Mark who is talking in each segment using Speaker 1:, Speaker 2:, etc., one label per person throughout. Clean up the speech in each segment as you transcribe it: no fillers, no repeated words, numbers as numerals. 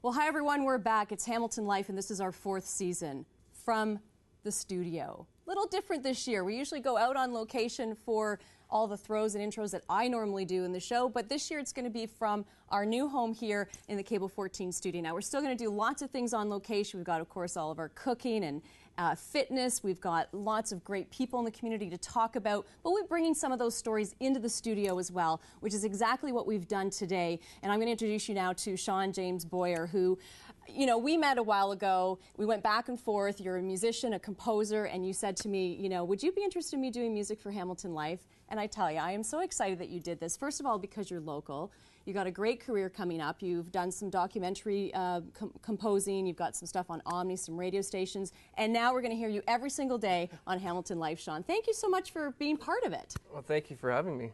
Speaker 1: Well, hi everyone, we're back. It's Hamilton Life, and this is our 4th season from the studio. Little different this year. We usually go out on location for all the throws and intros that I normally do in the show, but this year it's going to be from our new home here in the Cable 14 studio. Now, we're still going to do lots of things on location. We've got, of course, all of our cooking and fitness. We've got lots of great people in the community to talk about, but we're bringing some of those stories into the studio as well, which is exactly what we've done today. And I'm going to introduce you now to Sean James Boyer, who, you know, we met a while ago. We went back and forth. You're a musician, a composer, and you said to me, you know, would you be interested in me doing music for Hamilton Life? And I tell you, I am so excited that you did this. First of all, because you're local. You got a great career coming up. You've done some documentary composing. You've got some stuff on Omni, some radio stations. And now we're going to hear you every single day on Hamilton Life, Sean. Thank you so much for being part of it.
Speaker 2: Well, thank you for having me.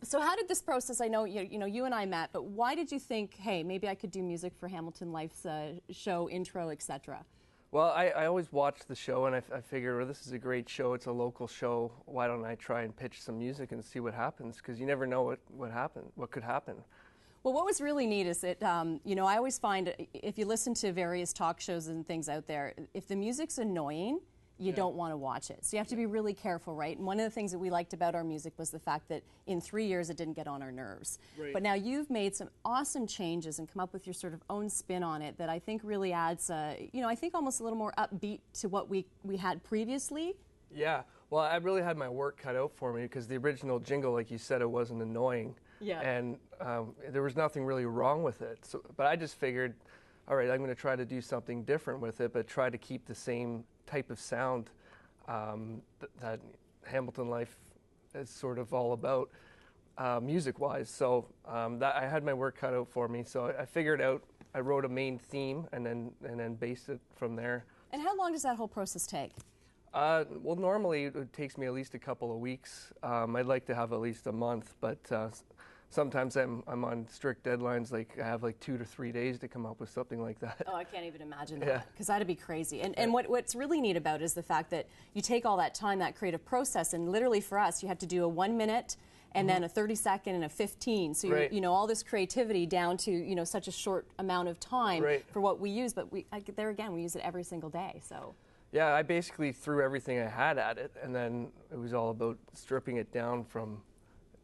Speaker 1: So how did this process, I know you and I met, but why did you think, hey, maybe I could do music for Hamilton Life's show, intro, etc.?
Speaker 2: Well, I always watched the show, and I figured, well, this is a great show. It's a local show. Why don't I try and pitch some music and see what happens? Because you never know what could happen.
Speaker 1: Well, what was really neat is that, you know, I always find if you listen to various talk shows and things out there, if the music's annoying, you don't want to watch it. So you have to be really careful, right? And one of the things that we liked about our music was the fact that in 3 years it didn't get on our nerves. Right. But now you've made some awesome changes and come up with your sort of own spin on it that I think really adds, you know, I think almost a little more upbeat to what we had previously.
Speaker 2: Yeah. Well, I really had my work cut out for me because the original jingle, like you said, it wasn't annoying. Yeah. And there was nothing really wrong with it. So, but I just figured, all right, I'm going to try to do something different with it, but try to keep the same type of sound that Hamilton Life is sort of all about, music-wise. So that I had my work cut out for me. So I figured out, I wrote a main theme and then based it from there. And
Speaker 1: how long does that whole process take?
Speaker 2: Well, normally it takes me at least a couple of weeks. I'd like to have at least a month, but sometimes I'm on strict deadlines, like I have like 2 to 3 days to come up with something like that.
Speaker 1: Oh, I can't even imagine that, because that'd be crazy. And what's really neat about it is the fact that you take all that time, that creative process, and literally for us, you have to do a 1 minute and then a 30-second and a 15. So you know, all this creativity down to, you know, such a short amount of time for what we use. But there again, we use it every single day. So.
Speaker 2: Yeah, I basically threw everything I had at it, and then it was all about stripping it down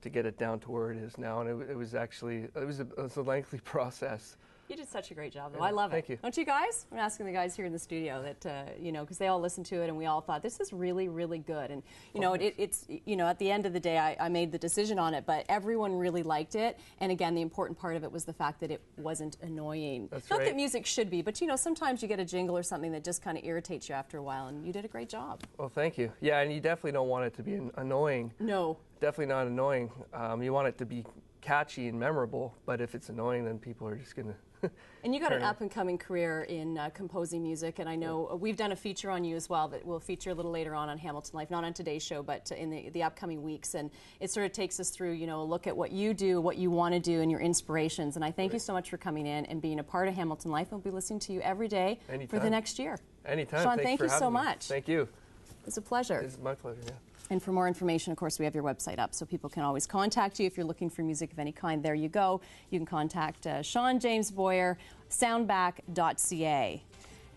Speaker 2: to get it down to where it is now, and it was a lengthy process.
Speaker 1: You did such a great job, though. I love it.
Speaker 2: Thank you.
Speaker 1: Don't you guys? I'm asking the guys here in the studio that, you know, because they all listened to it and we all thought, this is really, really good. And, you know, it's, you know, at the end of the day, I made the decision on it, but everyone really liked it. And again, the important part of it was the fact that it wasn't annoying.
Speaker 2: That's
Speaker 1: Not that music should be, but, you know, sometimes you get a jingle or something that just kind of irritates you after a while, and you did a great job.
Speaker 2: Well, thank you. Yeah, and you definitely don't want it to be annoying.
Speaker 1: No.
Speaker 2: Definitely not annoying. You want it to be catchy and memorable, but if it's annoying, then people are just going to...
Speaker 1: And you got an up-and-coming career in composing music, and I know we've done a feature on you as well that we'll feature a little later on Hamilton Life, not on today's show, but in the upcoming weeks. And it sort of takes us through, you know, a look at what you do, what you want to do, and your inspirations. And I thank you so much for coming in and being a part of Hamilton Life. We'll be listening to you every day for the next year.
Speaker 2: Anytime.
Speaker 1: Sean, thank you so much.
Speaker 2: Thank you.
Speaker 1: It's a pleasure.
Speaker 2: It's my pleasure, yeah.
Speaker 1: And for more information, of course, we have your website up, so people can always contact you if you're looking for music of any kind. There you go. You can contact Sean James Boyer, soundback.ca.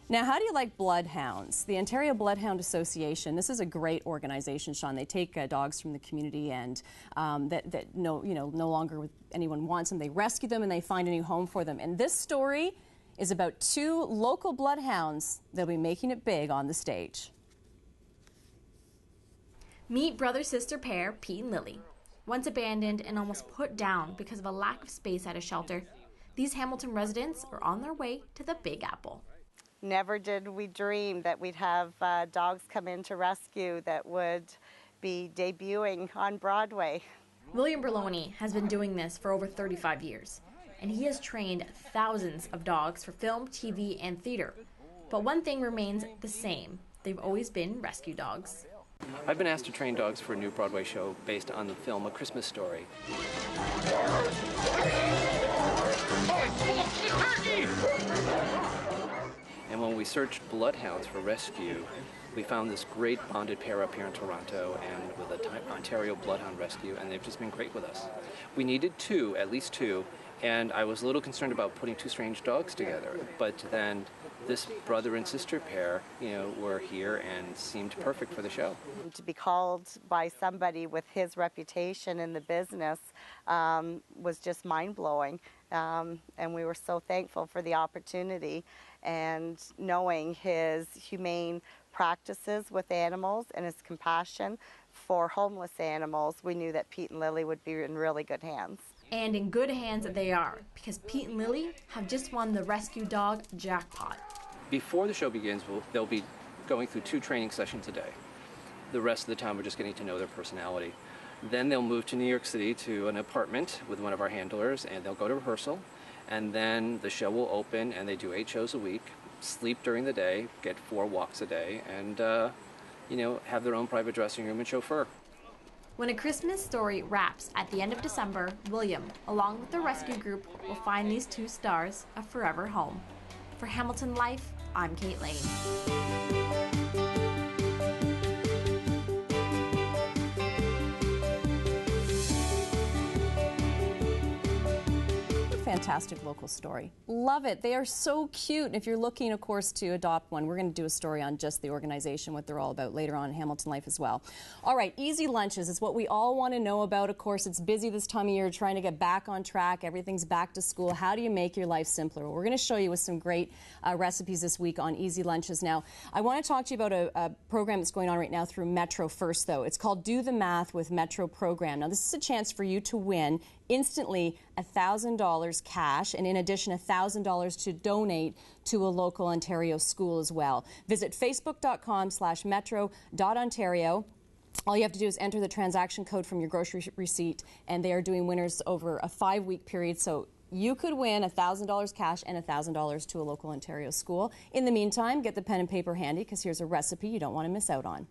Speaker 1: Now, how do you like bloodhounds? The Ontario Bloodhound Association, this is a great organization, Sean. They take dogs from the community and that no longer anyone wants them. They rescue them and they find a new home for them. And this story is about 2 local bloodhounds that'll be making it big on the stage.
Speaker 3: Meet brother-sister pair Pete and Lily. Once abandoned and almost put down because of a lack of space at a shelter, these Hamilton residents are on their way to the Big Apple.
Speaker 4: Never did we dream that we'd have dogs come in to rescue that would be debuting on Broadway.
Speaker 3: William Berloni has been doing this for over 35 years, and he has trained thousands of dogs for film, TV, and theater. But one thing remains the same. They've always been rescue dogs.
Speaker 5: I've been asked to train dogs for a new Broadway show based on the film A Christmas Story. And when we searched bloodhounds for rescue, we found this great bonded pair up here in Toronto and with the Ontario Bloodhound Rescue, and they've just been great with us. We needed 2, at least 2, And I was a little concerned about putting two strange dogs together, but then this brother and sister pair, were here and seemed perfect for the show.
Speaker 4: To be called by somebody with his reputation in the business was just mind-blowing. And we were so thankful for the opportunity, and knowing his humane practices with animals and his compassion for homeless animals, we knew that Pete and Lily would be in really good hands.
Speaker 3: And in good hands they are, because Pete and Lily have just won the rescue dog jackpot.
Speaker 5: Before the show begins, they'll be going through 2 training sessions a day. The rest of the time, we're just getting to know their personality. Then they'll move to New York City to an apartment with one of our handlers, and they'll go to rehearsal. And then the show will open, and they do 8 shows a week, sleep during the day, get 4 walks a day, and have their own private dressing room and chauffeur.
Speaker 3: When A Christmas Story wraps at the end of December, William, along with the rescue group, will find these 2 stars a forever home. For Hamilton Life, I'm Kate Lane.
Speaker 1: Fantastic local story. Love it. They are so cute. And if you're looking, of course, to adopt one, we're going to do a story on just the organization, what they're all about later on in Hamilton Life as well. All right, easy lunches is what we all want to know about. Of course, it's busy this time of year, trying to get back on track. Everything's back to school. How do you make your life simpler? Well, we're going to show you with some great recipes this week on easy lunches. Now, I want to talk to you about a program that's going on right now through Metro first, though. It's called Do the Math with Metro program. Now, this is a chance for you to win instantly $1,000 cash, and in addition $1,000 to donate to a local Ontario school as well. Visit facebook.com/metro.ontario. All you have to do is enter the transaction code from your grocery receipt, and they are doing winners over a 5-week period, so you could win $1,000 cash and $1,000 to a local Ontario school. In the meantime, get the pen and paper handy, because here's a recipe you don't want to miss out on.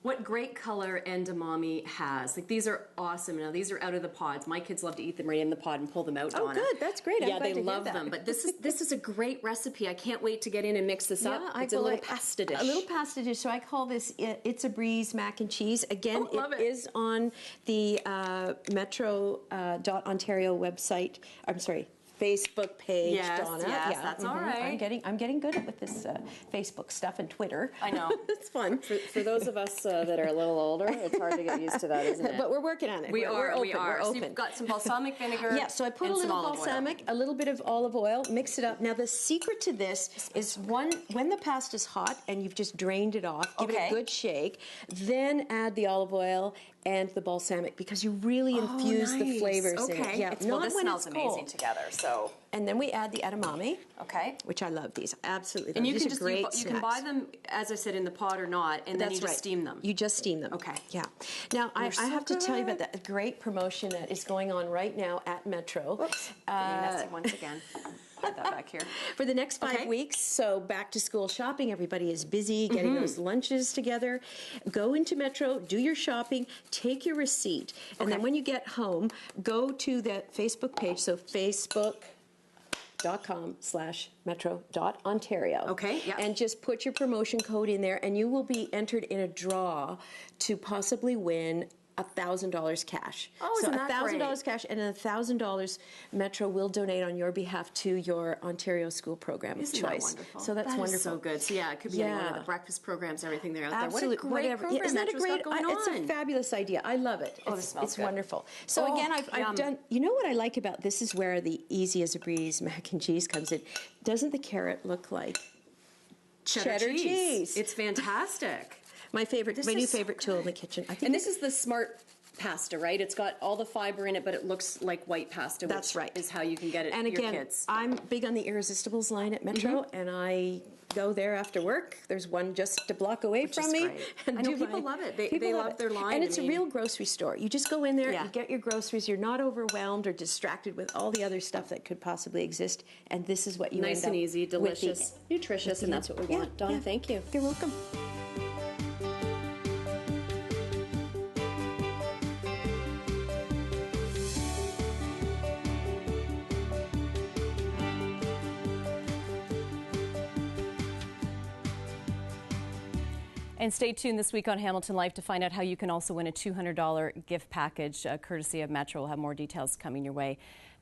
Speaker 1: What great color edamame has. Like, these are awesome. Now, these are out of the pods. My kids love to eat them right in the pod and pull them out, Donna.
Speaker 6: Oh, good. That's great.
Speaker 1: Yeah, they love them. But this is a great recipe. I can't wait to get in and mix this up. It's a little pasta dish.
Speaker 6: A little pasta dish. So I call this It's a Breeze mac and cheese. Again, it is on the Metro.Ontario website. I'm sorry, Facebook page,
Speaker 1: yes,
Speaker 6: Donna.
Speaker 1: Yes, yeah, that's all right.
Speaker 6: I'm getting good with this Facebook stuff and Twitter.
Speaker 1: I know.
Speaker 6: It's fun.
Speaker 1: For those of us that are a little older, it's hard to get used to that, isn't it?
Speaker 6: But we're working on it. We're open.
Speaker 1: So you've got some balsamic vinegar.
Speaker 6: Yeah, so I put a little balsamic, a little bit of olive oil, mix it up. Now, the secret to this is when the pasta's hot and you've just drained it off, give it a good shake, then add the olive oil and the balsamic, because you really infuse the flavors in it. Yeah,
Speaker 1: this smells amazing together. So,
Speaker 6: and then we add the edamame.
Speaker 1: Okay.
Speaker 6: Which I love these. Absolutely.
Speaker 1: And you can just you can buy them, as I said, in the pot or not, and then you just steam them.
Speaker 6: You just steam them.
Speaker 1: Okay.
Speaker 6: Yeah. Now I have to tell you about that great promotion that is going on right now at Metro.
Speaker 1: Whoops. Messy once again. Put that back here.
Speaker 6: For the next 5 weeks, so back to school shopping, everybody is busy getting those lunches together. Go into Metro, do your shopping, take your receipt, and then when you get home, go to the Facebook page, so facebook.com/metro.ontario.
Speaker 1: Okay, yeah.
Speaker 6: And just put your promotion code in there, and you will be entered in a draw to possibly win $1,000 cash.
Speaker 1: Oh,
Speaker 6: so
Speaker 1: isn't that
Speaker 6: $1,000
Speaker 1: great?
Speaker 6: cash and $1,000 Metro will donate on your behalf to your Ontario school program of choice.
Speaker 1: That wonderful?
Speaker 6: So that's
Speaker 1: that
Speaker 6: wonderful.
Speaker 1: Is so good. So yeah, it could be any one of the breakfast programs, everything there out
Speaker 6: Absolutely.
Speaker 1: there. What a great program.
Speaker 6: Isn't that a great?
Speaker 1: Going on.
Speaker 6: It's a fabulous idea. I love it.
Speaker 1: Oh, this smells
Speaker 6: it's
Speaker 1: good.
Speaker 6: wonderful. So again, I've done. You know what I like about this is where the easy as a breeze mac and cheese comes in. Doesn't the carrot look like cheddar cheese?
Speaker 1: It's fantastic.
Speaker 6: My favorite. My new favorite tool in the kitchen. I think.
Speaker 1: And this is the Smart pasta, right? It's got all the fiber in it, but it looks like white pasta.
Speaker 6: That's right.
Speaker 1: Is how you can get it.
Speaker 6: And again,
Speaker 1: your kids.
Speaker 6: I'm big on the Irresistibles line at Metro, and I go there after work. There's one just a block away from me.
Speaker 1: I know people love it. They love their line.
Speaker 6: And it's a real grocery store. You just go in there,
Speaker 1: Yeah.
Speaker 6: you get your groceries. You're not overwhelmed or distracted with all the other stuff that could possibly exist. And this is what you
Speaker 1: Nice
Speaker 6: end
Speaker 1: and
Speaker 6: up
Speaker 1: easy,
Speaker 6: with
Speaker 1: delicious, nutritious, and that's what we want. Donna, thank you.
Speaker 6: You're welcome.
Speaker 1: And stay tuned this week on Hamilton Life to find out how you can also win a $200 gift package courtesy of Metro. We'll have more details coming your way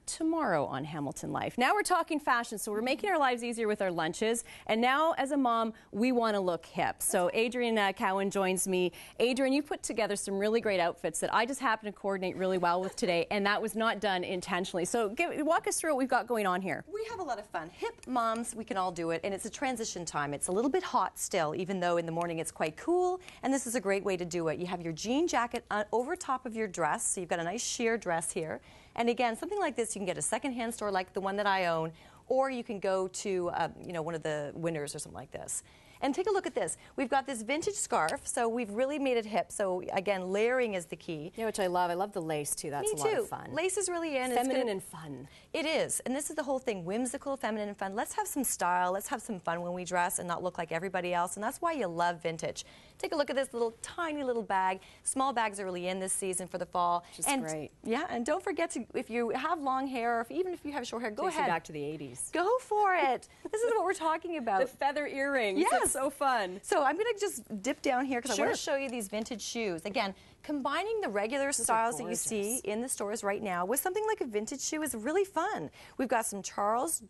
Speaker 1: tomorrow on Hamilton Life. Now we're talking fashion, so we're making our lives easier with our lunches. And now, as a mom, we want to look hip. So Adrienne Cowan joins me. Adrienne, you put together some really great outfits that I just happen to coordinate really well with today, and that was not done intentionally. So walk us through what we've got going on here.
Speaker 7: We have a lot of fun. Hip moms, we can all do it, and it's a transition time. It's a little bit hot still, even though in the morning it's quite cool, and this is a great way to do it. You have your jean jacket over top of your dress, so you've got a nice sheer dress here. And again, something like this, you can get a secondhand store like the one that I own, or you can go to one of the Winners or something like this. And take a look at this. We've got this vintage scarf, so we've really made it hip. So again, layering is the key.
Speaker 1: Yeah, which I love. I love the lace too. That's
Speaker 7: Me
Speaker 1: a lot
Speaker 7: too.
Speaker 1: of fun.
Speaker 7: Lace is really in.
Speaker 1: Feminine and fun.
Speaker 7: It is, and this is the whole thing, whimsical, feminine, and fun. Let's have some style, let's have some fun when we dress and not look like everybody else, and that's why you love vintage. Take a look at this little tiny little bag. Small bags are really in this season for the fall.
Speaker 1: Which is great.
Speaker 7: Yeah, and don't forget to, if you have long hair, or even if you have short hair, go
Speaker 1: Takes
Speaker 7: ahead.
Speaker 1: you back to the 80s.
Speaker 7: Go for it. This is what we're talking about.
Speaker 1: The feather earrings.
Speaker 7: Yes.
Speaker 1: That's so fun.
Speaker 7: So I'm going to just dip down here because
Speaker 1: Sure.
Speaker 7: I want to show you these vintage shoes. Again, combining the regular styles that you see in the stores right now with something like a vintage shoe is really fun. We've got some Charles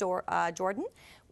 Speaker 7: Jordan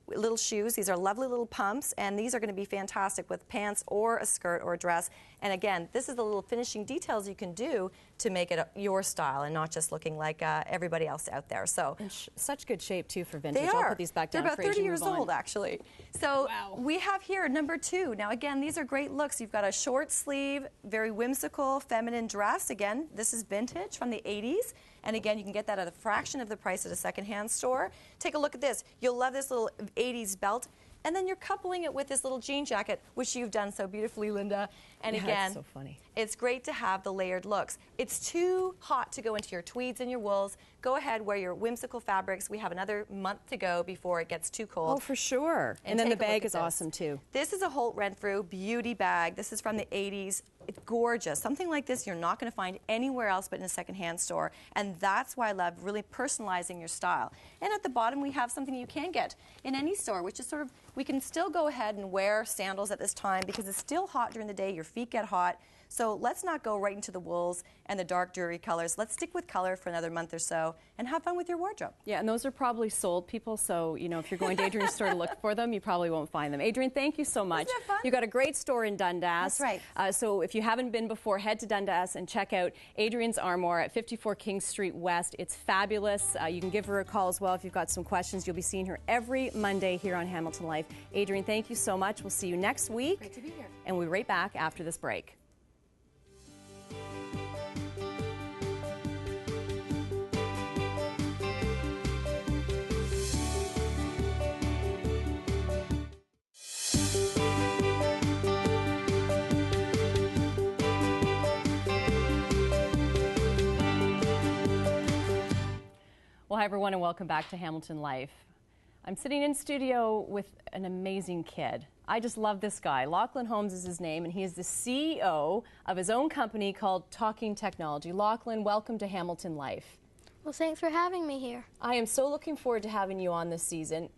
Speaker 7: little shoes. These are lovely little pumps, and these are going to be fantastic with pants or a skirt or a dress. And again, this is the little finishing details you can do to make it your style and not just looking like everybody else out there. So
Speaker 1: such good shape too for vintage.
Speaker 7: they are.
Speaker 1: I'll put these back down.
Speaker 7: They're about
Speaker 1: for Adrienne
Speaker 7: 30 years
Speaker 1: to move on.
Speaker 7: old, actually. So
Speaker 1: Wow.
Speaker 7: we have here number 2. Now again, these are great looks. You've got a short sleeve, very whimsical, feminine dress. Again, this is vintage from the 80s. And again, you can get that at a fraction of the price at a secondhand store. Take a look at this. You'll love this little 80s belt. And then you're coupling it with this little jean jacket, which you've done so beautifully, Linda. And
Speaker 1: Yeah,
Speaker 7: again,
Speaker 1: it's so funny.
Speaker 7: it's great to have the layered looks. It's too hot to go into your tweeds and your wools. Go ahead, wear your whimsical fabrics. We have another month to go before it gets too cold.
Speaker 1: Oh, for sure. And then the
Speaker 7: take a look
Speaker 1: bag
Speaker 7: at
Speaker 1: is
Speaker 7: this.
Speaker 1: awesome too.
Speaker 7: This is a Holt Renfrew beauty bag. This is from the 80s. It's gorgeous. Something like this you're not going to find anywhere else but in a secondhand store. And that's why I love really personalizing your style. And at the bottom we have something you can get in any store, which is sort of, we can still go ahead and wear sandals at this time because it's still hot during the day. Your feet get hot. So let's not go right into the wools and the dark, dreary colors. Let's stick with color for another month or so and have fun with your wardrobe.
Speaker 1: Yeah, and those are probably sold, people. So, you know, if you're going to Adrienne's store to look for them, you probably won't find them. Adrienne, thank you so much.
Speaker 7: Isn't that fun?
Speaker 1: You've got a great store in Dundas.
Speaker 7: That's right.
Speaker 1: So if you haven't been before, head to Dundas and check out Adrienne's Armoire at 54 King Street West. It's fabulous. You can give her a call as well if you've got some questions. You'll be seeing her every Monday here on Hamilton Life. Adrienne, thank you so much. We'll see you next week.
Speaker 7: Great to be here.
Speaker 1: And we'll be right back after this break. Well, hi everyone, and welcome back to Hamilton Life. I'm sitting in studio with an amazing kid. I just love this guy. Lachlan Holmes is his name, and he is the CEO of his own company called Talking Technology. Lachlan, welcome to Hamilton Life.
Speaker 8: Well, thanks for having me here.
Speaker 1: I am so looking forward to having you on this season.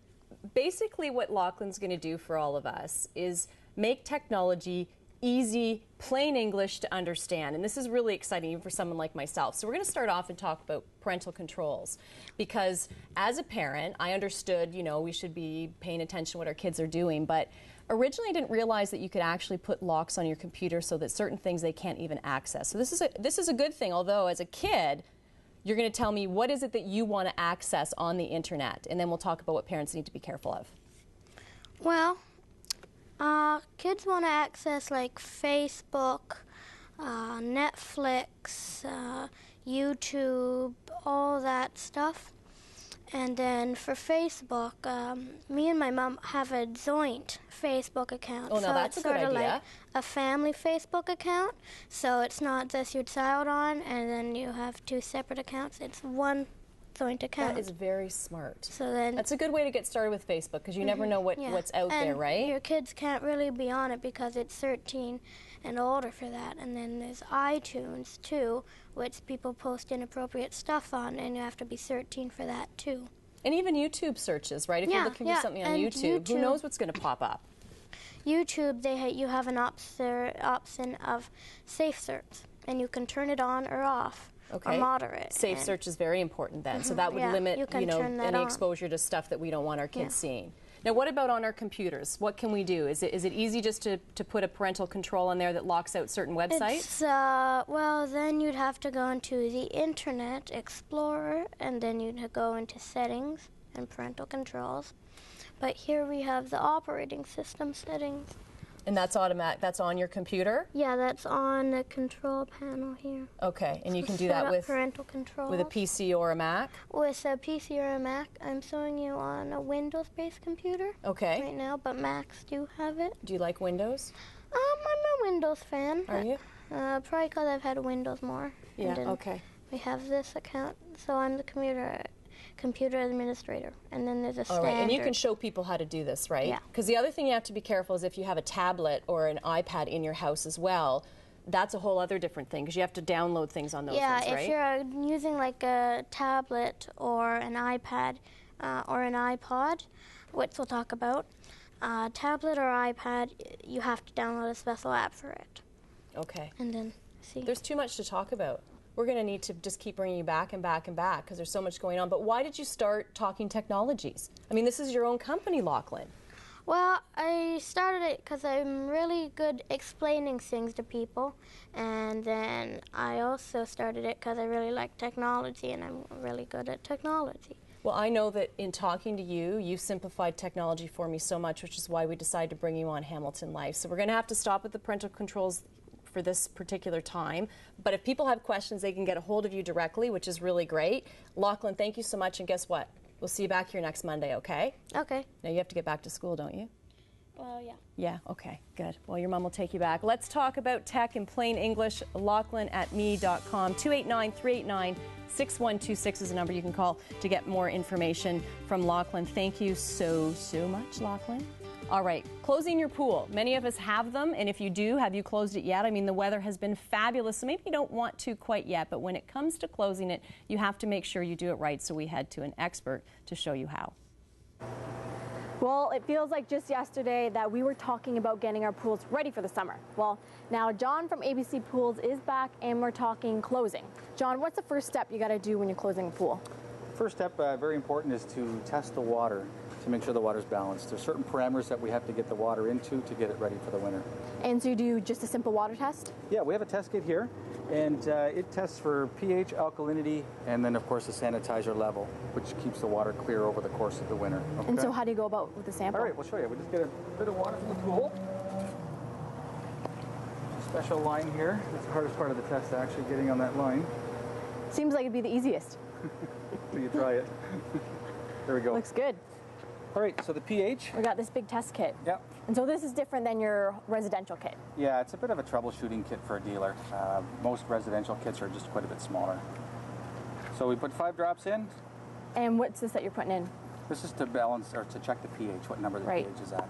Speaker 1: Basically, what Lachlan's going to do for all of us is make technology easy, plain English to understand. And this is really exciting even for someone like myself. So we're going to start off and talk about parental controls. Because as a parent, I understood, you know, we should be paying attention to what our kids are doing. But originally I didn't realize that you could actually put locks on your computer so that certain things they can't even access. So this is a good thing, although as a kid, you're going to tell me what is it that you want to access on the internet. And then we'll talk about what parents need to be careful of.
Speaker 8: Well, kids want to access like Facebook, Netflix, YouTube, all that stuff. And then for Facebook, me and my mom have a joint Facebook account.
Speaker 1: Oh, no,
Speaker 8: so
Speaker 1: that's
Speaker 8: it's
Speaker 1: a good
Speaker 8: sort of
Speaker 1: idea.
Speaker 8: like a family Facebook account. So it's not just your child on, and then you have two separate accounts. It's one joint account.
Speaker 1: That is very smart.
Speaker 8: So then
Speaker 1: That's a good way to get started with Facebook because you never know what's out
Speaker 8: and
Speaker 1: there, right?
Speaker 8: Your kids can't really be on it because it's 13 and older for that. And then there's iTunes too, which people post inappropriate stuff on, and you have to be 13 for that too.
Speaker 1: And even YouTube searches, right? If you're looking for something on
Speaker 8: and
Speaker 1: YouTube, who knows what's going to pop up?
Speaker 8: YouTube, you have an option of safe search, and you can turn it on or off.
Speaker 1: Okay.
Speaker 8: Or moderate.
Speaker 1: Safe search is very important then. So that would limit, any
Speaker 8: on.
Speaker 1: exposure to stuff that we don't want our kids seeing. Now, what about on our computers? What can we do? Is it easy just to put a parental control on there that locks out certain websites?
Speaker 8: Well, then you'd have to go into the Internet Explorer, and then you'd go into Settings and Parental Controls. But here we have the operating system settings.
Speaker 1: And that's automatic. That's on your computer?
Speaker 8: Yeah, that's on the control panel here.
Speaker 1: Okay, and you can do that with
Speaker 8: parental controls.
Speaker 1: With a PC or a Mac?
Speaker 8: With a PC or a Mac. I'm showing you on a Windows-based computer.
Speaker 1: Okay.
Speaker 8: Right now, but Macs do have it.
Speaker 1: Do you like Windows?
Speaker 8: I'm a Windows fan.
Speaker 1: Are you?
Speaker 8: Probably because I've had Windows more.
Speaker 1: Yeah. Okay.
Speaker 8: We have this account, so I'm the computer administrator, and then there's a standard.
Speaker 1: All right, and you can show people how to do this, right?
Speaker 8: Yeah.
Speaker 1: Because the other thing you have to be careful is if you have a tablet or an iPad in your house as well, that's a whole other different thing because you have to download things on those ones, right?
Speaker 8: Yeah, if you're using like a tablet or an iPad or an iPod, which we'll talk about, tablet or iPad, you have to download a special app for it.
Speaker 1: Okay.
Speaker 8: And then, see.
Speaker 1: There's too much to talk about. We're going to need to just keep bringing you back and back and back because there's so much going on. But why did you start Talking Technologies? I mean, this is your own company, Lachlan.
Speaker 8: Well, I started it because I'm really good explaining things to people. And then I also started it because I really like technology, and I'm really good at technology.
Speaker 1: Well, I know that in talking to you, you simplified technology for me so much, which is why we decided to bring you on Hamilton Life. So we're going to have to stop at the parental controls for this particular time. But if people have questions, they can get a hold of you directly, which is really great. Lachlan, thank you so much, and guess what? We'll see you back here next Monday, okay?
Speaker 8: Okay.
Speaker 1: Now you have to get back to school, don't you?
Speaker 8: Well, yeah.
Speaker 1: Yeah, okay, good. Well, your mom will take you back. Let's talk about tech in plain English. Lachlan@me.com. 289-389-6126 is a number you can call to get more information from Lachlan. Thank you so much, Lachlan. All right, closing your pool. Many of us have them, and if you do, have you closed it yet? I mean, the weather has been fabulous, so maybe you don't want to quite yet, but when it comes to closing it, you have to make sure you do it right, so we head to an expert to show you how.
Speaker 9: Well, it feels like just yesterday that we were talking about getting our pools ready for the summer. Well, now John from ABC Pools is back, and we're talking closing. John, what's the first step you got to do when you're closing a pool?
Speaker 10: First step, very important, is to test the water to make sure the water's balanced. There's certain parameters that we have to get the water into to get it ready for the winter.
Speaker 9: And so you do just a simple water test?
Speaker 10: Yeah, we have a test kit here, and it tests for pH, alkalinity, and then of course the sanitizer level, which keeps the water clear over the course of the winter. Okay?
Speaker 9: And so how do you go about with the sample?
Speaker 10: All right, we'll show you. We just get a bit of water from the pool. Special line here. That's the hardest part of the test, actually, getting on that line.
Speaker 9: Seems like it'd be the easiest.
Speaker 10: So you try it. There we go.
Speaker 9: Looks good.
Speaker 10: All right, so the pH.
Speaker 9: We got this big test kit.
Speaker 10: Yep.
Speaker 9: And so this is different than your residential kit.
Speaker 10: Yeah, it's a bit of a troubleshooting kit for a dealer. Most residential kits are just quite a bit smaller. So we put 5 drops in.
Speaker 9: And what's this that you're putting in?
Speaker 10: This is to balance or to check the pH, what number the
Speaker 9: Right.
Speaker 10: pH is at.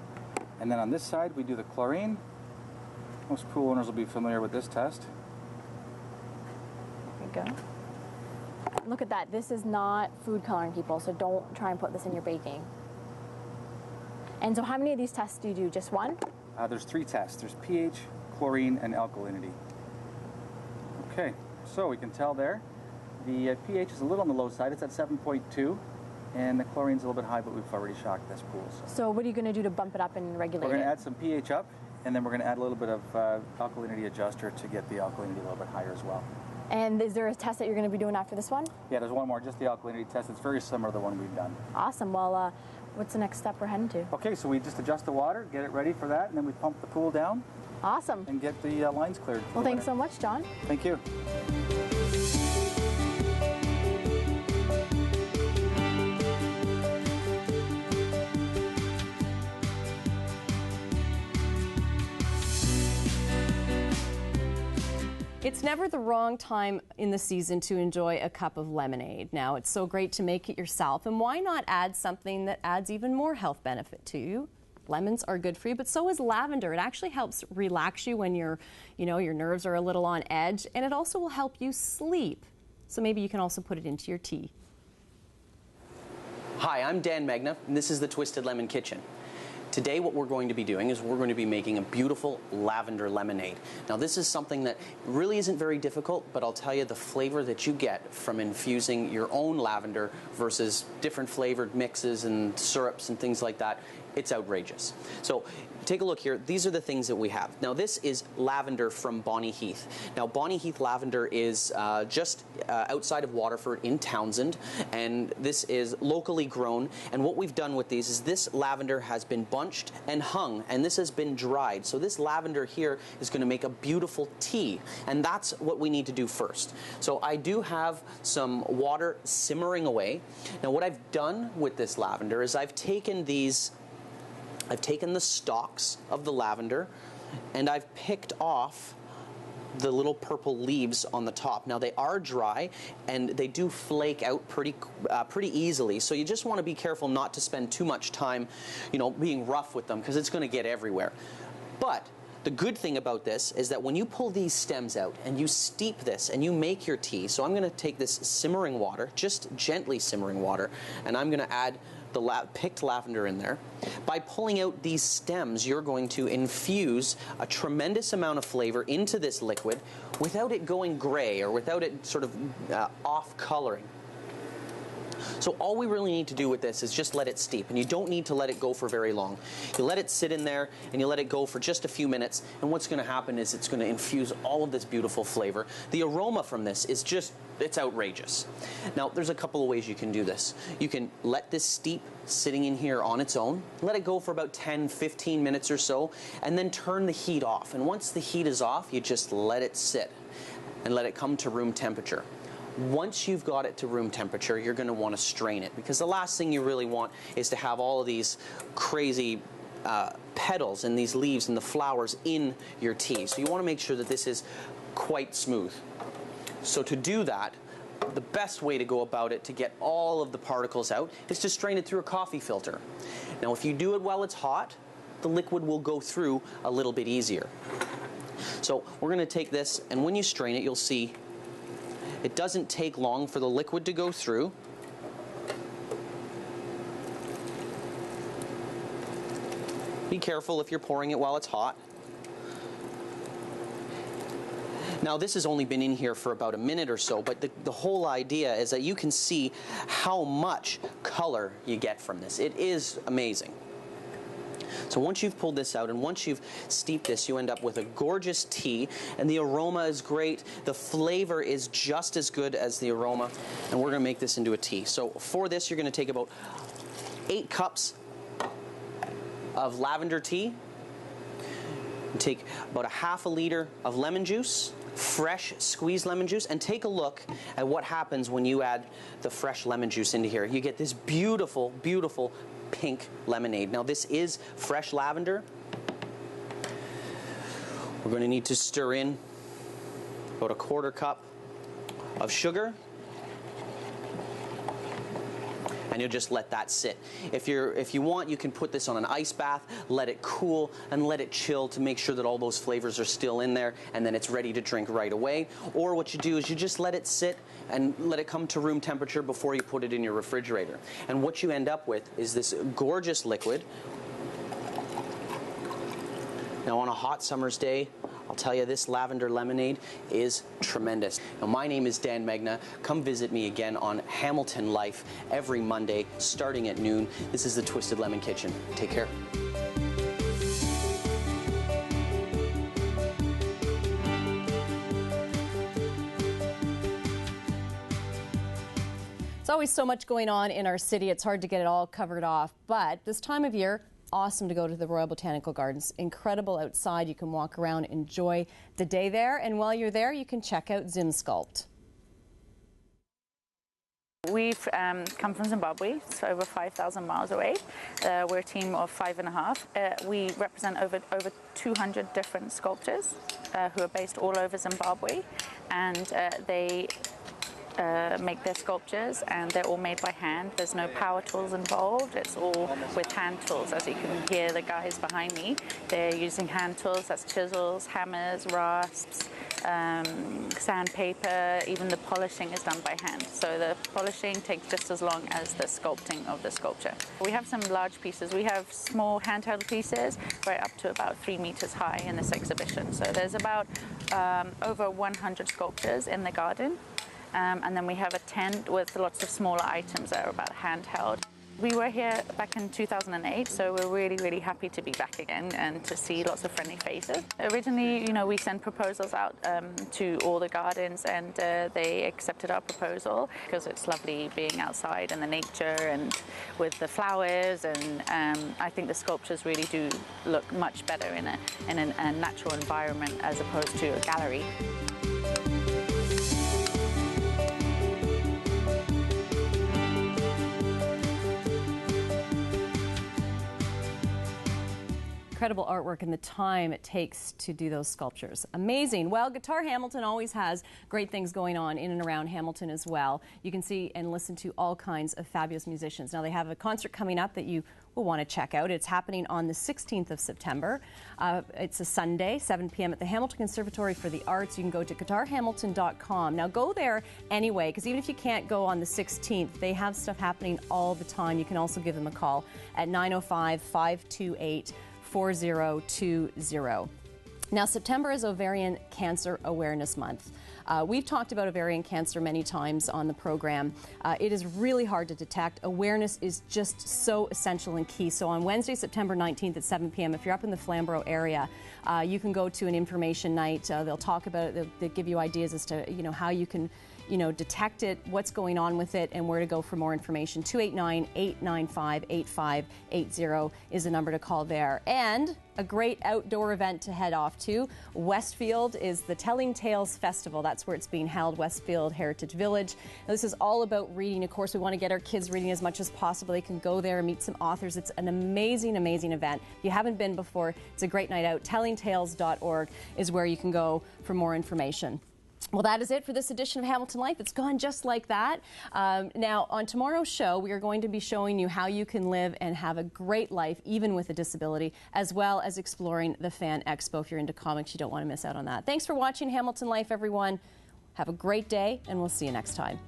Speaker 10: And then on this side, we do the chlorine. Most pool owners will be familiar with this test.
Speaker 9: There you go. Look at that. This is not food coloring, people, so don't try and put this in your baking. And so how many of these tests do you do? Just one?
Speaker 10: There's 3 tests. There's pH, chlorine, and alkalinity. Okay, so we can tell there the pH is a little on the low side. It's at 7.2, and the chlorine's a little bit high, but we've already shocked this pool.
Speaker 9: So what are you going to do to bump it up and regulate it?
Speaker 10: We're going to add some pH up, and then we're going to add a little bit of alkalinity adjuster to get the alkalinity a little bit higher as well.
Speaker 9: And is there a test that you're going to be doing after this one?
Speaker 10: Yeah, there's one more, just the alkalinity test. It's very similar to the one we've done.
Speaker 9: Awesome. Well, what's the next step we're heading to?
Speaker 10: Okay, so we just adjust the water, get it ready for that, and then we pump the pool down.
Speaker 9: Awesome.
Speaker 10: And get the lines cleared.
Speaker 9: Well, thanks so much, John.
Speaker 10: Thank you.
Speaker 1: It's never the wrong time in the season to enjoy a cup of lemonade. Now, it's so great to make it yourself, and why not add something that adds even more health benefit to you? Lemons are good for you, but so is lavender. It actually helps relax you when your nerves are a little on edge, and it also will help you sleep. So maybe you can also put it into your tea.
Speaker 11: Hi, I'm Dan Magna, and this is the Twisted Lemon Kitchen. Today what we're going to be doing is we're going to be making a beautiful lavender lemonade. Now this is something that really isn't very difficult, but I'll tell you, the flavor that you get from infusing your own lavender versus different flavored mixes and syrups and things like that, it's outrageous. So take a look here. These are the things that we have. Now this is lavender from Bonnie Heath. Now Bonnie Heath lavender is just outside of Waterford in Townsend, and this is locally grown. And what we've done with these is this lavender has been bunched and hung, and this has been dried. So this lavender here is going to make a beautiful tea, and that's what we need to do first. So I do have some water simmering away. Now what I've done with this lavender is I've taken the stalks of the lavender and I've picked off the little purple leaves on the top. Now they are dry and they do flake out pretty easily, so you just want to be careful not to spend too much time, you know, being rough with them, because it's going to get everywhere. But the good thing about this is that when you pull these stems out and you steep this and you make your tea, so I'm going to take this simmering water, just gently simmering water, and I'm going to add the picked lavender in there. By pulling out these stems, you're going to infuse a tremendous amount of flavor into this liquid without it going gray or without it sort of off coloring. So all we really need to do with this is just let it steep, and you don't need to let it go for very long. You let it sit in there and you let it go for just a few minutes, and what's going to happen is it's going to infuse all of this beautiful flavor. The aroma from this is just, it's outrageous. Now there's a couple of ways you can do this. You can let this steep sitting in here on its own, let it go for about 10-15 minutes or so, and then turn the heat off. And once the heat is off, you just let it sit and let it come to room temperature. Once you've got it to room temperature, you're going to want to strain it, because the last thing you really want is to have all of these crazy petals and these leaves and the flowers in your tea. So you want to make sure that this is quite smooth. So to do that, the best way to go about it to get all of the particles out is to strain it through a coffee filter. Now if you do it while it's hot, the liquid will go through a little bit easier. So we're going to take this, and when you strain it, you'll see it doesn't take long for the liquid to go through. Be careful if you're pouring it while it's hot. Now this has only been in here for about a minute or so, but the whole idea is that you can see how much color you get from this. It is amazing. So once you've pulled this out and once you've steeped this, you end up with a gorgeous tea, and the aroma is great. The flavor is just as good as the aroma, and we're going to make this into a tea. So for this, you're going to take about 8 cups of lavender tea. Take about a half a liter of lemon juice, fresh squeezed lemon juice, and take a look at what happens when you add the fresh lemon juice into here. You get this beautiful, beautiful pink lemonade. Now this is fresh lavender. We're going to need to stir in about a 1/4 cup of sugar, and you'll just let that sit. If you want, you can put this on an ice bath, let it cool, and let it chill to make sure that all those flavors are still in there, and then it's ready to drink right away. Or what you do is you just let it sit and let it come to room temperature before you put it in your refrigerator. And what you end up with is this gorgeous liquid. Now on a hot summer's day, I'll tell you, this lavender lemonade is tremendous. Now my name is Dan Megna. Come visit me again on Hamilton Life every Monday starting at noon. This is the Twisted Lemon Kitchen. Take care.
Speaker 1: There's always so much going on in our city, it's hard to get it all covered off, but this time of year, awesome to go to the Royal Botanical Gardens. Incredible outside. You can walk around, enjoy the day there, and while you're there, you can check out Sculpt.
Speaker 12: We've come from Zimbabwe, so over 5,000 miles away. We're a team of 5.5. We represent over 200 different sculptors who are based all over Zimbabwe, and they make their sculptures, and they're all made by hand. There's no power tools involved. It's all with hand tools. As you can hear the guys behind me, they're using hand tools. That's chisels, hammers, rasps, sandpaper, even the polishing is done by hand. So the polishing takes just as long as the sculpting of the sculpture. We have some large pieces. We have small handheld pieces right up to about 3 meters high in this exhibition. So there's about over 100 sculptures in the garden. And then we have a tent with lots of smaller items that are about handheld. We were here back in 2008, so we're really, really happy to be back again and to see lots of friendly faces. Originally, we sent proposals out to all the gardens, and they accepted our proposal because it's lovely being outside in the nature and with the flowers, and I think the sculptures really do look much better in a natural environment as opposed to a gallery.
Speaker 1: Incredible artwork and the time it takes to do those sculptures. Amazing. Well, Guitar Hamilton always has great things going on in and around Hamilton as well. You can see and listen to all kinds of fabulous musicians. Now, they have a concert coming up that you will want to check out. It's happening on the 16th of September. It's a Sunday, 7 p.m. at the Hamilton Conservatory for the Arts. You can go to guitarhamilton.com. Now, go there anyway, because even if you can't go on the 16th, they have stuff happening all the time. You can also give them a call at 905-528-4020. Now, September is Ovarian Cancer Awareness Month. We've talked about ovarian cancer many times on the program. It is really hard to detect. Awareness is just so essential and key. So on Wednesday, September 19th at 7 p.m., if you're up in the Flamborough area, you can go to an information night. They'll talk about it. They'll give you ideas as to how you can detect it, what's going on with it, and where to go for more information. 289-895-8580 is the number to call there. And a great outdoor event to head off to. Westfield is the Telling Tales Festival. That's where it's being held, Westfield Heritage Village. Now, this is all about reading. Of course, we want to get our kids reading as much as possible. They can go there and meet some authors. It's an amazing, amazing event. If you haven't been before, it's a great night out. tellingtales.org is where you can go for more information. Well, that is it for this edition of Hamilton Life. It's gone just like that. Now, on tomorrow's show, we are going to be showing you how you can live and have a great life, even with a disability, as well as exploring the Fan Expo. If you're into comics, you don't want to miss out on that. Thanks for watching Hamilton Life, everyone. Have a great day, and we'll see you next time.